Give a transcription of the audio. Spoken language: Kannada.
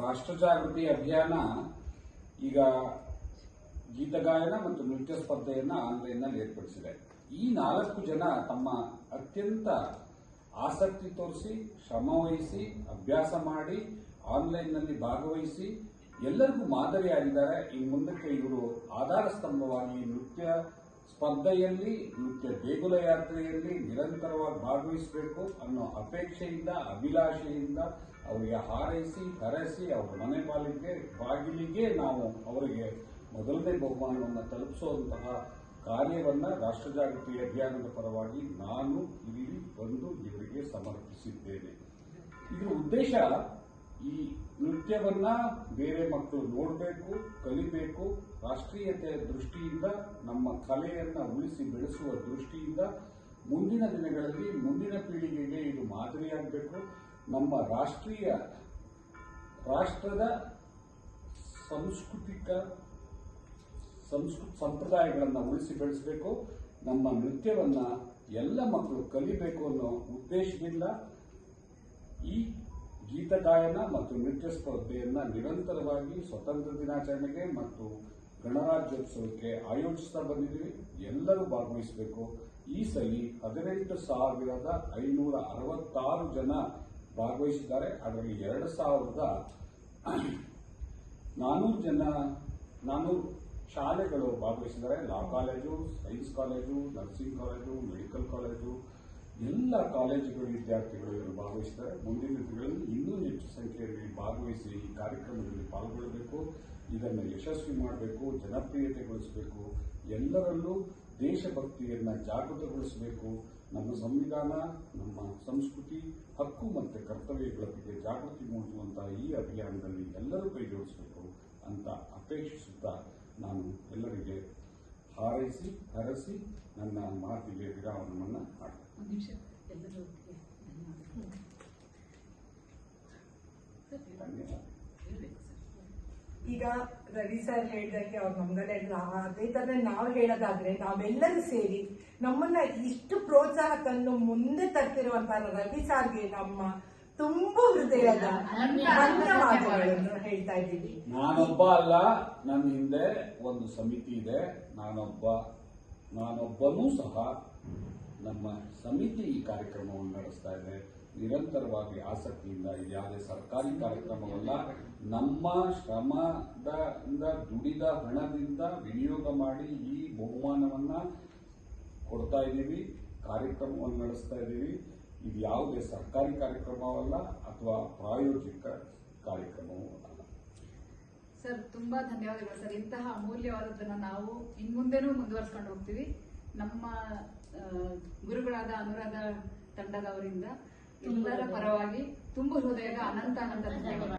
ರಾಷ್ಟ್ರ ಜಾಗೃತಿ ಅಭಿಯಾನ ಈಗ ಗೀತಗಾಯನ ಮತ್ತು ನೃತ್ಯ ಸ್ಪರ್ಧೆಯನ್ನ ಆನ್ಲೈನ್ನಲ್ಲಿ ಏರ್ಪಡಿಸಿದೆ. ಈ 4 ಜನ ತಮ್ಮ ಅತ್ಯಂತ ಆಸಕ್ತಿ ತೋರಿಸಿ, ಶ್ರಮವಹಿಸಿ, ಅಭ್ಯಾಸ ಮಾಡಿ, ಆನ್ಲೈನ್ನಲ್ಲಿ ಭಾಗವಹಿಸಿ ಎಲ್ಲರಿಗೂ ಮಾದರಿಯಾಗಿದ್ದಾರೆ. ಇನ್ನು ಮುಂದಕ್ಕೆ ಇವರು ಆಧಾರ ಸ್ತಂಭವಾಗಿ ನೃತ್ಯ ಸ್ಪರ್ಧೆಯಲ್ಲಿ, ನೃತ್ಯ ದೇಗುಲ ಯಾತ್ರೆಯಲ್ಲಿ ನಿರಂತರವಾಗಿ ಭಾಗವಹಿಸಬೇಕು ಅನ್ನೋ ಅಪೇಕ್ಷೆಯಿಂದ, ಅಭಿಲಾಷೆಯಿಂದ ಅವರಿಗೆ ಹಾರೈಸಿ, ಹರಸಿ ಅವರ ಮನೆ ಬಾಗಿಲಿಗೆ ನಾವು ಅವರಿಗೆ ಮೊದಲನೇ ಬಹುಮಾನವನ್ನು ತಲುಪಿಸುವಂತಹ ಕಾರ್ಯವನ್ನ ರಾಷ್ಟ್ರ ಜಾಗೃತಿ ಅಭಿಯಾನದ ಪರವಾಗಿ ನಾನು ಇಲ್ಲಿ ಬಂದು ಇವರಿಗೆ ಸಮರ್ಪಿಸಿದ್ದೇನೆ. ಇದರ ಉದ್ದೇಶ ಈ ನೃತ್ಯವನ್ನ ಬೇರೆ ಮಕ್ಕಳು ನೋಡಬೇಕು, ಕಲಿಬೇಕು, ರಾಷ್ಟ್ರೀಯತೆಯ ದೃಷ್ಟಿಯಿಂದ ನಮ್ಮ ಕಲೆಯನ್ನ ಉಳಿಸಿ ಬೆಳೆಸುವ ದೃಷ್ಟಿಯಿಂದ ಮುಂದಿನ ದಿನಗಳಲ್ಲಿ ಮುಂದಿನ ಪೀಳಿಗೆಗೆ ಇದು ಮಾದರಿಯಾಗಬೇಕು. ನಮ್ಮ ರಾಷ್ಟ್ರದ ಸಂಪ್ರದಾಯಗಳನ್ನು ಉಳಿಸಿ ಬೆಳೆಸಬೇಕು. ನಮ್ಮ ನೃತ್ಯವನ್ನ ಎಲ್ಲ ಮಕ್ಕಳು ಕಲಿಬೇಕು ಅನ್ನೋ ಉದ್ದೇಶದಿಂದ ಈ ಗೀತಗಾಯನ ಮತ್ತು ನೃತ್ಯ ಸ್ಪರ್ಧೆಯನ್ನ ನಿರಂತರವಾಗಿ ಸ್ವತಂತ್ರ ದಿನಾಚರಣೆಗೆ ಮತ್ತು ಗಣರಾಜ್ಯೋತ್ಸವಕ್ಕೆ ಆಯೋಜಿಸ್ತಾ ಬಂದಿದ್ದೀವಿ. ಎಲ್ಲರೂ ಭಾಗವಹಿಸಬೇಕು. ಈ ಸಲ 18,566 ಜನ ಭಾಗವಹಿಸಿದ್ದಾರೆ. ಅದರಲ್ಲಿ 2,400 ಶಾಲೆಗಳು ಭಾಗವಹಿಸಿದ್ದಾರೆ. Law college, science college, nursing college, medical college, ಎಲ್ಲ ಕಾಲೇಜುಗಳ ವಿದ್ಯಾರ್ಥಿಗಳು ಇವರು ಭಾಗವಹಿಸಿದ್ದಾರೆ. ಮುಂದಿನ ದಿನಗಳಲ್ಲಿ ಇನ್ನೂ ಹೆಚ್ಚು ಸಂಖ್ಯೆಯಲ್ಲಿ ಭಾಗವಹಿಸಿ ಈ ಕಾರ್ಯಕ್ರಮದಲ್ಲಿ ಪಾಲ್ಗೊಳ್ಳಬೇಕು. ಇದನ್ನು ಯಶಸ್ವಿ ಮಾಡಬೇಕು, ಜನಪ್ರಿಯತೆಗೊಳಿಸಬೇಕು, ಎಲ್ಲರಲ್ಲೂ ದೇಶಭಕ್ತಿಯನ್ನ ಜಾಗೃತಗೊಳಿಸಬೇಕು. ನಮ್ಮ ಸಂವಿಧಾನ, ನಮ್ಮ ಸಂಸ್ಕೃತಿ, ಹಕ್ಕು ಮತ್ತು ಕರ್ತವ್ಯಗಳ ಬಗ್ಗೆ ಜಾಗೃತಿ ಮೂಡಿಸುವಂತಹ ಈ ಅಭಿಯಾನದಲ್ಲಿ ಎಲ್ಲರೂ ಕೈ ಜೋಡಿಸಬೇಕು ಅಂತ ಅಪೇಕ್ಷಿಸುತ್ತಾ ನಾನು ಎಲ್ಲರಿಗೆ ಹಾರೈಸಿ ಹರಸಿ ನನ್ನ ಮಾತಿಗೆ ವಿರಾಮವನ್ನು ಮಾಡ್ತೇನೆ. ಈಗ ರವಿ ಸರ್ ಹೇಳಿದಕ್ಕೆ ಅವ್ರ ನಮ್ಗೆಲ್ಲ ಅದೇ ತರ ನಾವು ಹೇಳೋದಾದ್ರೆ ನಾವೆಲ್ಲರೂ ಸೇರಿ ನಮ್ಮನ್ನ ಇಷ್ಟು ಪ್ರೋತ್ಸಾಹ ತಂದು ಮುಂದೆ ತರ್ತಿರುವಂತಹ ರವಿ ಸರ್ಗೆ ನಮ್ಮ ತುಂಬಾ ಹೃದಯದ ಧನ್ಯವಾದಗಳನ್ನು ಹೇಳ್ತಾ ಇದ್ದೀವಿ. ನಾನೊಬ್ಬ ಅಲ್ಲ, ನನ್ನ ಹಿಂದೆ ಒಂದು ಸಮಿತಿ ಇದೆ. ನಾನೊಬ್ಬನೂ ಸಹ ನಮ್ಮ ಸಮಿತಿ ಈ ಕಾರ್ಯಕ್ರಮವನ್ನು ನಡೆಸ್ತಾ ಇದೆ. ನಿರಂತರವಾಗಿ ಆಸಕ್ತಿಯಿಂದ ಇದು ಯಾವುದೇ ಸರ್ಕಾರಿ ಕಾರ್ಯಕ್ರಮವಲ್ಲ. ನಮ್ಮ ಶ್ರಮದಿಂದ ದುಡಿದ ಹಣದಿಂದ ವಿನಿಯೋಗ ಮಾಡಿ ಈ ಬಹುಮಾನವನ್ನ ಕೊಡ್ತಾ ಇದ್ದೀವಿ, ಕಾರ್ಯಕ್ರಮವನ್ನು ನಡೆಸ್ತಾ ಇದ್ದೀವಿ. ಇದು ಯಾವುದೇ ಸರ್ಕಾರಿ ಕಾರ್ಯಕ್ರಮವಲ್ಲ ಅಥವಾ ಪ್ರಾಯೋಜಿಕ ಕಾರ್ಯಕ್ರಮವೂ ಅಲ್ಲ. ಸರ್, ತುಂಬಾ ಧನ್ಯವಾದಗಳು ಸರ್. ಇಂತಹ ಅಮೂಲ್ಯವಾದದ್ದನ್ನು ನಾವು ಇನ್ಮುಂದೆನೂ ಮುಂದುವರಿಸ್ಕೊಂಡು ಹೋಗ್ತೀವಿ. ನಮ್ಮ ಗುರುಗಳಾದ ಅನುರಾಧ ತಂಡದವರಿಂದ ಎಲ್ಲರ ಪರವಾಗಿ ತುಂಬ ಹೃದಯದ ಅನಂತ ಧನ್ಯವಾದ.